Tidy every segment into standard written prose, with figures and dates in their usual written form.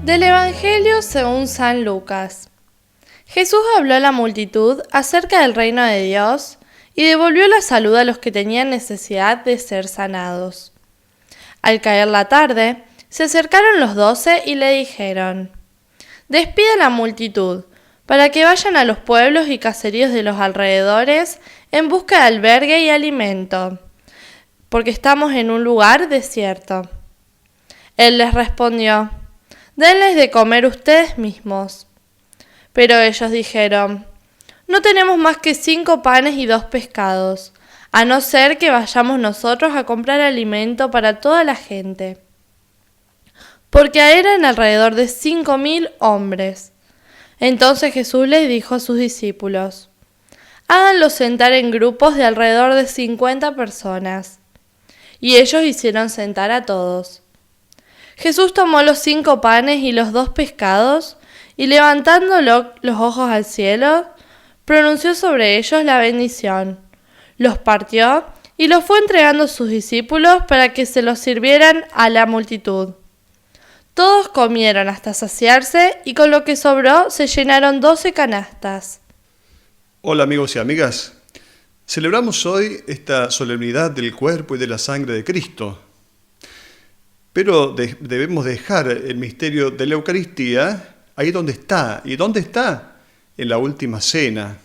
Del Evangelio según San Lucas. Jesús habló a la multitud acerca del reino de Dios y devolvió la salud a los que tenían necesidad de ser sanados. Al caer la tarde, se acercaron los 12 y le dijeron: «Despide a la multitud, para que vayan a los pueblos y caseríos de los alrededores en busca de albergue y alimento, porque estamos en un lugar desierto». Él les respondió: «Denles de comer ustedes mismos». Pero ellos dijeron: «No tenemos más que 5 panes y 2 pescados, a no ser que vayamos nosotros a comprar alimento para toda la gente». Porque eran alrededor de 5.000 hombres. Entonces Jesús les dijo a sus discípulos: «Háganlos sentar en grupos de alrededor de 50 personas». Y ellos hicieron sentar a todos. Jesús tomó los 5 panes y los 2 pescados, y levantando los ojos al cielo, pronunció sobre ellos la bendición, los partió y los fue entregando a sus discípulos para que se los sirvieran a la multitud. Todos comieron hasta saciarse, y con lo que sobró se llenaron 12 canastas. Hola amigos y amigas, celebramos hoy esta solemnidad del cuerpo y de la sangre de Cristo. Pero debemos dejar el misterio de la Eucaristía ahí donde está. ¿Y dónde está? En la última cena.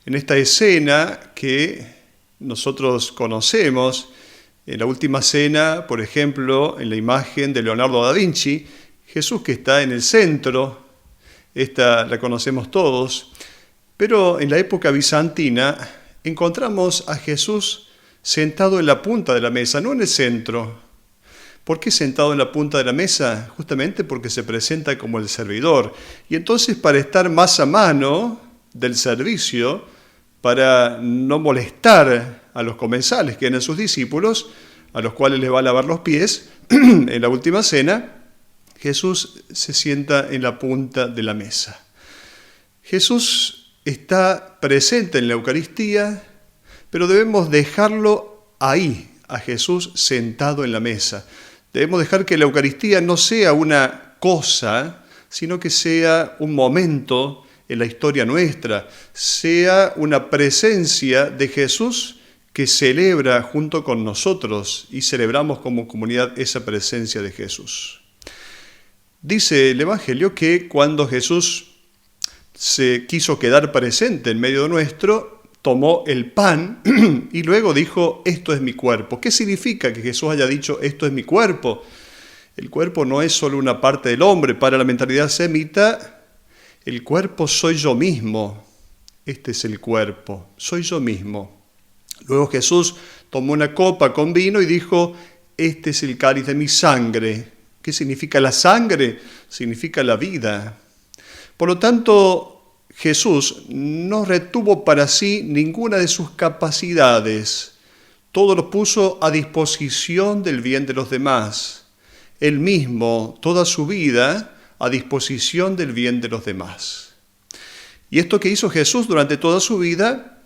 En esta escena que nosotros conocemos, en la última cena, por ejemplo, en la imagen de Leonardo da Vinci, Jesús que está en el centro, esta la conocemos todos, pero en la época bizantina encontramos a Jesús sentado en la punta de la mesa, no en el centro. ¿Por qué sentado en la punta de la mesa? Justamente porque se presenta como el servidor. Y entonces, para estar más a mano del servicio, para no molestar a los comensales que eran sus discípulos, a los cuales les va a lavar los pies, en la última cena, Jesús se sienta en la punta de la mesa. Jesús está presente en la Eucaristía, pero debemos dejarlo ahí, a Jesús sentado en la mesa. Debemos dejar que la Eucaristía no sea una cosa, sino que sea un momento en la historia nuestra, sea una presencia de Jesús que celebra junto con nosotros y celebramos como comunidad esa presencia de Jesús. Dice el Evangelio que cuando Jesús se quiso quedar presente en medio nuestro, tomó el pan y luego dijo: «Esto es mi cuerpo». ¿Qué significa que Jesús haya dicho «esto es mi cuerpo»? El cuerpo no es solo una parte del hombre. Para la mentalidad semita, el cuerpo soy yo mismo. Este es el cuerpo, soy yo mismo. Luego Jesús tomó una copa con vino y dijo: «Este es el cáliz de mi sangre». ¿Qué significa la sangre? Significa la vida. Por lo tanto, Jesús no retuvo para sí ninguna de sus capacidades. Todo lo puso a disposición del bien de los demás. Él mismo, toda su vida, a disposición del bien de los demás. Y esto que hizo Jesús durante toda su vida,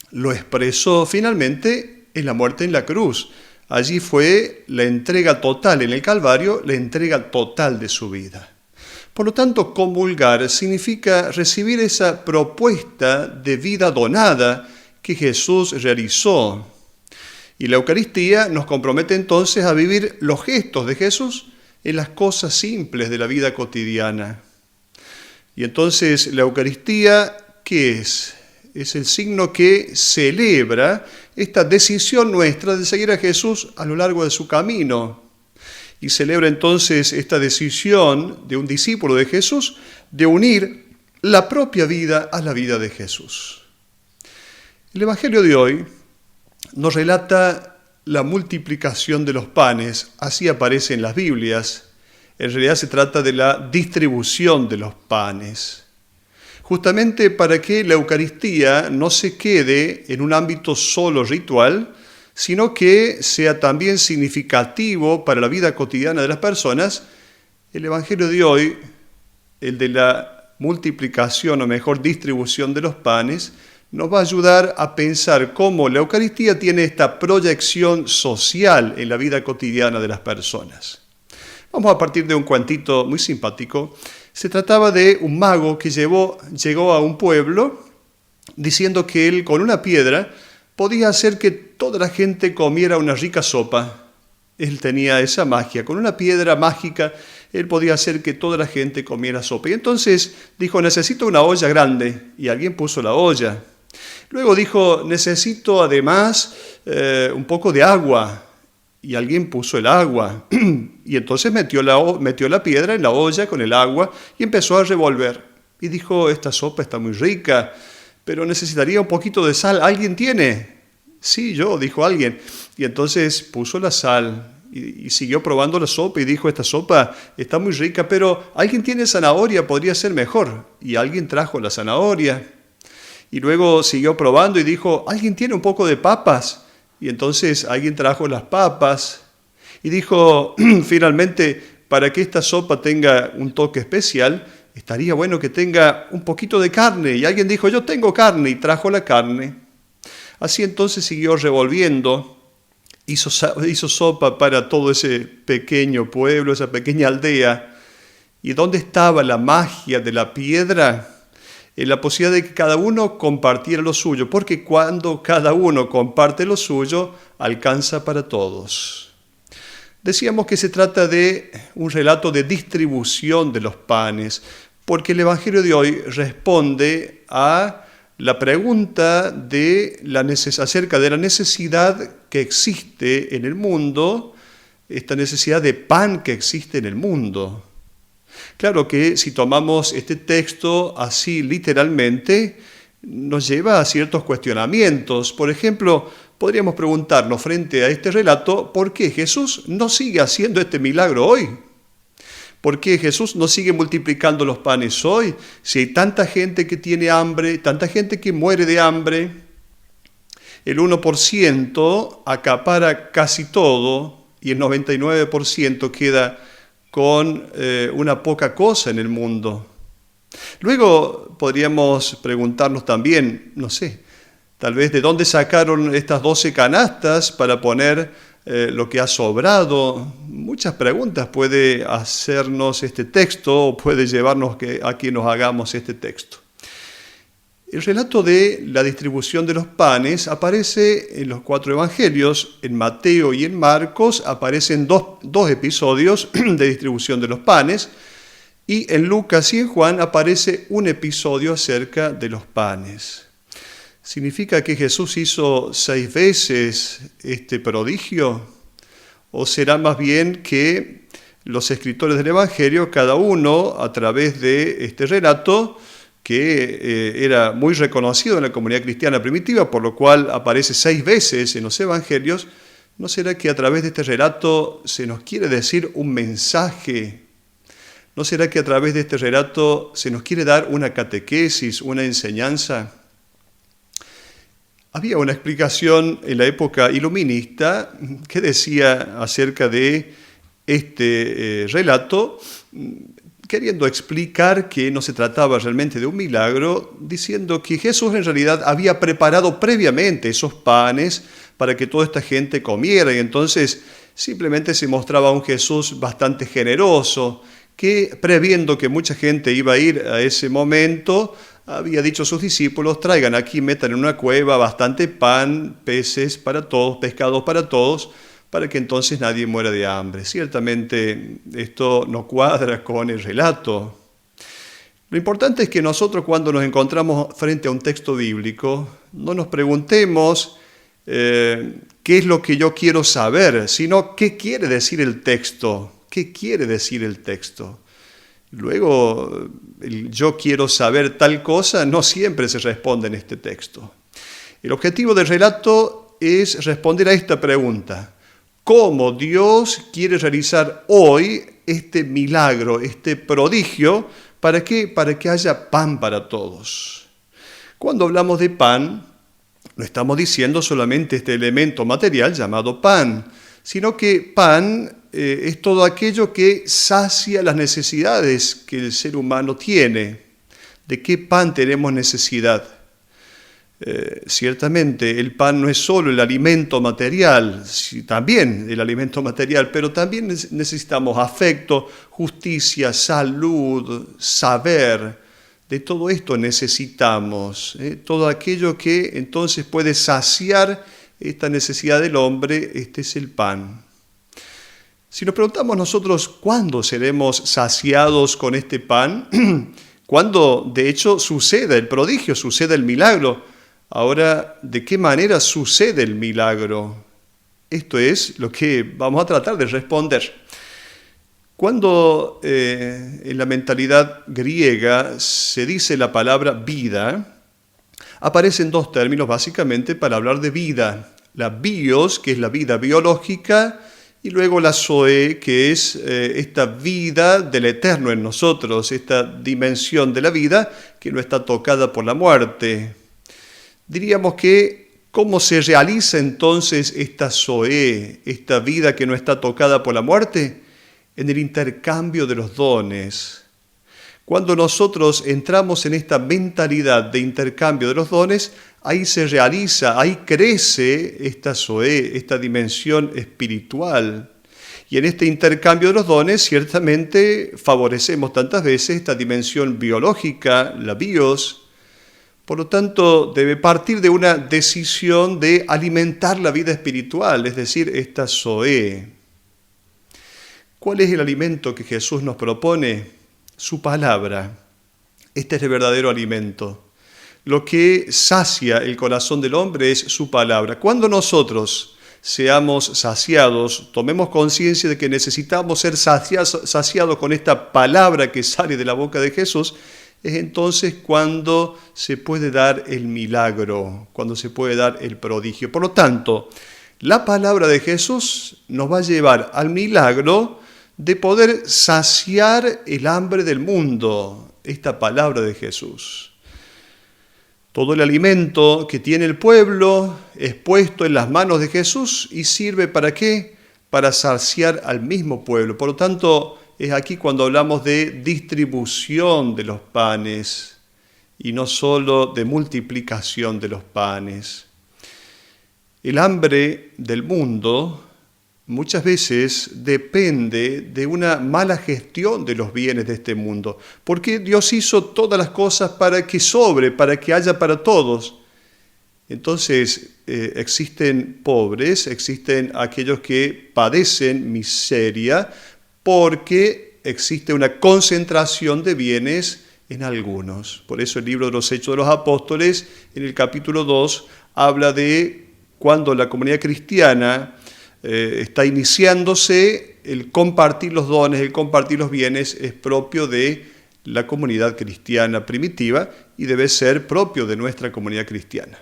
lo expresó finalmente en la muerte en la cruz. Allí fue la entrega total, en el Calvario, la entrega total de su vida. Por lo tanto, comulgar significa recibir esa propuesta de vida donada que Jesús realizó. Y la Eucaristía nos compromete entonces a vivir los gestos de Jesús en las cosas simples de la vida cotidiana. Y entonces la Eucaristía, ¿qué es? Es el signo que celebra esta decisión nuestra de seguir a Jesús a lo largo de su camino. Y celebra entonces esta decisión de un discípulo de Jesús de unir la propia vida a la vida de Jesús. El Evangelio de hoy nos relata la multiplicación de los panes, así aparece en las Biblias. En realidad se trata de la distribución de los panes. Justamente para que la Eucaristía no se quede en un ámbito solo ritual, sino que sea también significativo para la vida cotidiana de las personas, el Evangelio de hoy, el de la multiplicación o mejor distribución de los panes, nos va a ayudar a pensar cómo la Eucaristía tiene esta proyección social en la vida cotidiana de las personas. Vamos a partir de un cuentito muy simpático. Se trataba de un mago que llegó a un pueblo diciendo que él con una piedra podía hacer que toda la gente comiera una rica sopa. Él tenía esa magia. Con una piedra mágica, él podía hacer que toda la gente comiera sopa. Y entonces dijo, necesito una olla grande. Y alguien puso la olla. Luego dijo, necesito además un poco de agua. Y alguien puso el agua. Y entonces metió la piedra en la olla con el agua y empezó a revolver. Y dijo, esta sopa está muy rica, pero necesitaría un poquito de sal. ¿Alguien tiene? Sí, yo, dijo alguien. Y entonces puso la sal y siguió probando la sopa y dijo, esta sopa está muy rica, pero ¿alguien tiene zanahoria? Podría ser mejor. Y alguien trajo la zanahoria. Y luego siguió probando y dijo, ¿alguien tiene un poco de papas? Y entonces alguien trajo las papas. Y dijo, finalmente, para que esta sopa tenga un toque especial, estaría bueno que tenga un poquito de carne. Y alguien dijo, yo tengo carne, y trajo la carne. Así entonces siguió revolviendo, hizo sopa para todo ese pequeño pueblo, esa pequeña aldea. ¿Y dónde estaba la magia de la piedra? En la posibilidad de que cada uno compartiera lo suyo, porque cuando cada uno comparte lo suyo, alcanza para todos. Decíamos que se trata de un relato de distribución de los panes, porque el Evangelio de hoy responde a la pregunta acerca de la necesidad que existe en el mundo, esta necesidad de pan que existe en el mundo. Claro que si tomamos este texto así literalmente, nos lleva a ciertos cuestionamientos. Por ejemplo, podríamos preguntarnos frente a este relato, ¿por qué Jesús no sigue haciendo este milagro hoy? ¿Por qué Jesús no sigue multiplicando los panes hoy? Si hay tanta gente que tiene hambre, tanta gente que muere de hambre, el 1% acapara casi todo y el 99% queda con una poca cosa en el mundo. Luego podríamos preguntarnos también, no sé, tal vez de dónde sacaron estas 12 canastas para poner lo que ha sobrado. Muchas preguntas puede hacernos este texto o puede llevarnos a que nos hagamos este texto. El relato de la distribución de los panes aparece en los 4 evangelios. En Mateo y en Marcos aparecen dos episodios de distribución de los panes, y en Lucas y en Juan aparece un episodio acerca de los panes. ¿Significa que Jesús hizo 6 veces este prodigio? ¿O será más bien que los escritores del Evangelio, cada uno a través de este relato, que era muy reconocido en la comunidad cristiana primitiva, por lo cual aparece 6 veces en los evangelios, ¿no será que a través de este relato se nos quiere decir un mensaje? ¿No será que a través de este relato se nos quiere dar una catequesis, una enseñanza? Había una explicación en la época iluminista que decía acerca de este relato, queriendo explicar que no se trataba realmente de un milagro, diciendo que Jesús en realidad había preparado previamente esos panes para que toda esta gente comiera, y entonces simplemente se mostraba un Jesús bastante generoso, que previendo que mucha gente iba a ir a ese momento, había dicho a sus discípulos, traigan aquí, metan en una cueva bastante pan, peces para todos, pescados para todos, para que entonces nadie muera de hambre. Ciertamente esto no cuadra con el relato. Lo importante es que nosotros, cuando nos encontramos frente a un texto bíblico, no nos preguntemos qué es lo que yo quiero saber, sino qué quiere decir el texto. ¿Qué quiere decir el texto? Luego, el yo quiero saber tal cosa no siempre se responde en este texto. El objetivo del relato es responder a esta pregunta: ¿cómo Dios quiere realizar hoy este milagro, este prodigio? ¿Para qué? Para que haya pan para todos. Cuando hablamos de pan, no estamos diciendo solamente este elemento material llamado pan, sino que pan es todo aquello que sacia las necesidades que el ser humano tiene. ¿De qué pan tenemos necesidad? Ciertamente el pan no es solo el alimento material, también el alimento material, pero también necesitamos afecto, justicia, salud, saber. De todo esto necesitamos, todo aquello que entonces puede saciar esta necesidad del hombre, este es el pan. Si nos preguntamos nosotros cuándo seremos saciados con este pan, cuándo de hecho suceda el prodigio, suceda el milagro. Ahora, ¿de qué manera sucede el milagro? Esto es lo que vamos a tratar de responder. Cuando en la mentalidad griega se dice la palabra vida, aparecen dos términos básicamente para hablar de vida. La bios, que es la vida biológica, y luego la zoe, que es esta vida del eterno en nosotros, esta dimensión de la vida que no está tocada por la muerte. Diríamos que, ¿cómo se realiza entonces esta zoe, esta vida que no está tocada por la muerte? En el intercambio de los dones. Cuando nosotros entramos en esta mentalidad de intercambio de los dones, ahí se realiza, ahí crece esta zoe, esta dimensión espiritual. Y en este intercambio de los dones, ciertamente favorecemos tantas veces esta dimensión biológica, la bios. Por lo tanto, debe partir de una decisión de alimentar la vida espiritual, es decir, esta zoe. ¿Cuál es el alimento que Jesús nos propone? Su palabra. Este es el verdadero alimento. Lo que sacia el corazón del hombre es su palabra. Cuando nosotros seamos saciados, tomemos conciencia de que necesitamos ser saciados con esta palabra que sale de la boca de Jesús, es entonces cuando se puede dar el milagro, cuando se puede dar el prodigio. Por lo tanto, la palabra de Jesús nos va a llevar al milagro de poder saciar el hambre del mundo, esta palabra de Jesús. Todo el alimento que tiene el pueblo es puesto en las manos de Jesús y sirve ¿para qué? Para saciar al mismo pueblo. Por lo tanto, es aquí cuando hablamos de distribución de los panes y no solo de multiplicación de los panes. El hambre del mundo muchas veces depende de una mala gestión de los bienes de este mundo, porque Dios hizo todas las cosas para que sobre, para que haya para todos. Entonces existen pobres, existen aquellos que padecen miseria, porque existe una concentración de bienes en algunos. Por eso el libro de los Hechos de los Apóstoles, en el capítulo 2, habla de cuando la comunidad cristiana está iniciándose, el compartir los dones, el compartir los bienes es propio de la comunidad cristiana primitiva y debe ser propio de nuestra comunidad cristiana.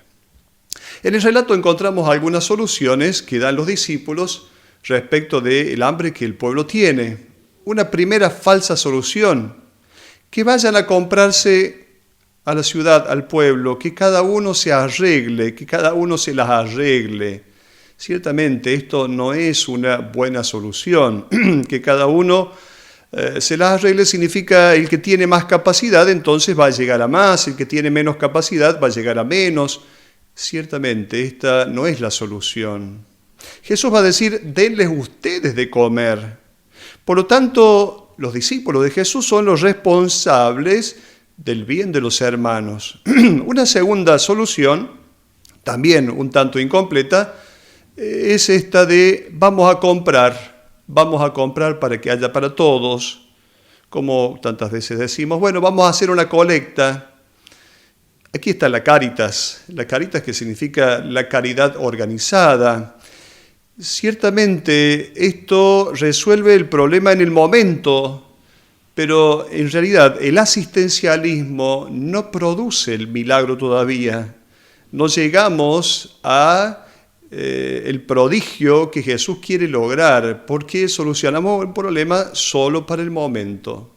En el relato encontramos algunas soluciones que dan los discípulos respecto del hambre que el pueblo tiene. Una primera falsa solución, que vayan a comprarse a la ciudad, al pueblo, que cada uno se arregle, que cada uno se las arregle. Ciertamente esto no es una buena solución, que cada uno se las arregle significa el que tiene más capacidad entonces va a llegar a más, el que tiene menos capacidad va a llegar a menos. Ciertamente esta no es la solución. Jesús va a decir, denles ustedes de comer. Por lo tanto, los discípulos de Jesús son los responsables del bien de los hermanos. Una segunda solución, también un tanto incompleta, es esta de vamos a comprar para que haya para todos. Como tantas veces decimos, bueno, vamos a hacer una colecta. Aquí está la Cáritas que significa la caridad organizada. Ciertamente esto resuelve el problema en el momento, pero en realidad el asistencialismo no produce el milagro todavía. No llegamos a el prodigio que Jesús quiere lograr, porque solucionamos el problema solo para el momento.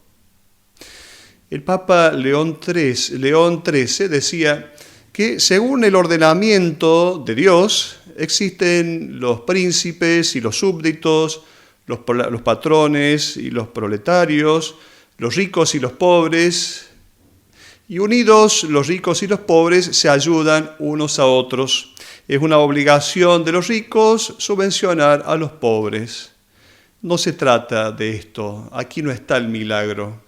El Papa León XIII decía que según el ordenamiento de Dios existen los príncipes y los súbditos, los patrones y los proletarios, los ricos y los pobres, Y unidos, los ricos y los pobres se ayudan unos a otros. Es una obligación de los ricos subvencionar a los pobres. No se trata de esto. Aquí no está el milagro.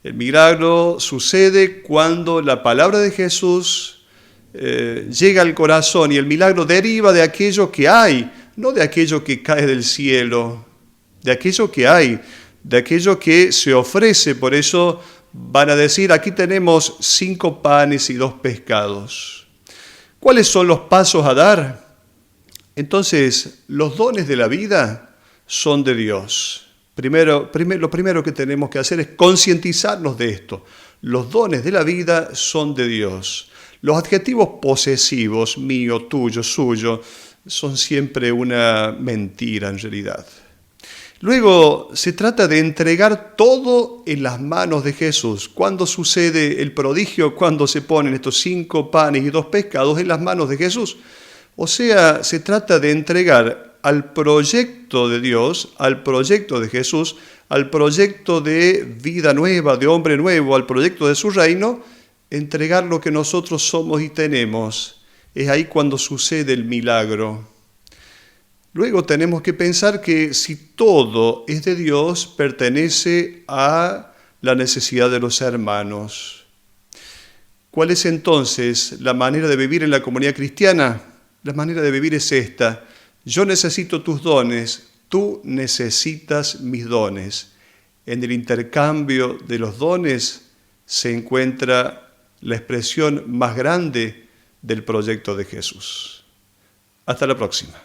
El milagro sucede cuando la palabra de Jesús llega al corazón, y el milagro deriva de aquello que hay, no de aquello que cae del cielo, de aquello que hay, de aquello que se ofrece. Por eso van a decir, aquí tenemos 5 panes y 2 pescados. ¿Cuáles son los pasos a dar? Entonces, los dones de la vida son de Dios. Lo primero que tenemos que hacer es concientizarnos de esto. Los dones de la vida son de Dios. Los adjetivos posesivos, mío, tuyo, suyo, son siempre una mentira en realidad. Luego se trata de entregar todo en las manos de Jesús. ¿Cuándo sucede el prodigio? Cuando se ponen estos 5 panes y 2 pescados en las manos de Jesús. O sea, se trata de entregar al proyecto de Dios, al proyecto de Jesús, al proyecto de vida nueva, de hombre nuevo, al proyecto de su reino, entregar lo que nosotros somos y tenemos. Es ahí cuando sucede el milagro. Luego tenemos que pensar que si todo es de Dios, pertenece a la necesidad de los hermanos. ¿Cuál es entonces la manera de vivir en la comunidad cristiana? La manera de vivir es esta: yo necesito tus dones, tú necesitas mis dones. En el intercambio de los dones se encuentra la expresión más grande del proyecto de Jesús. Hasta la próxima.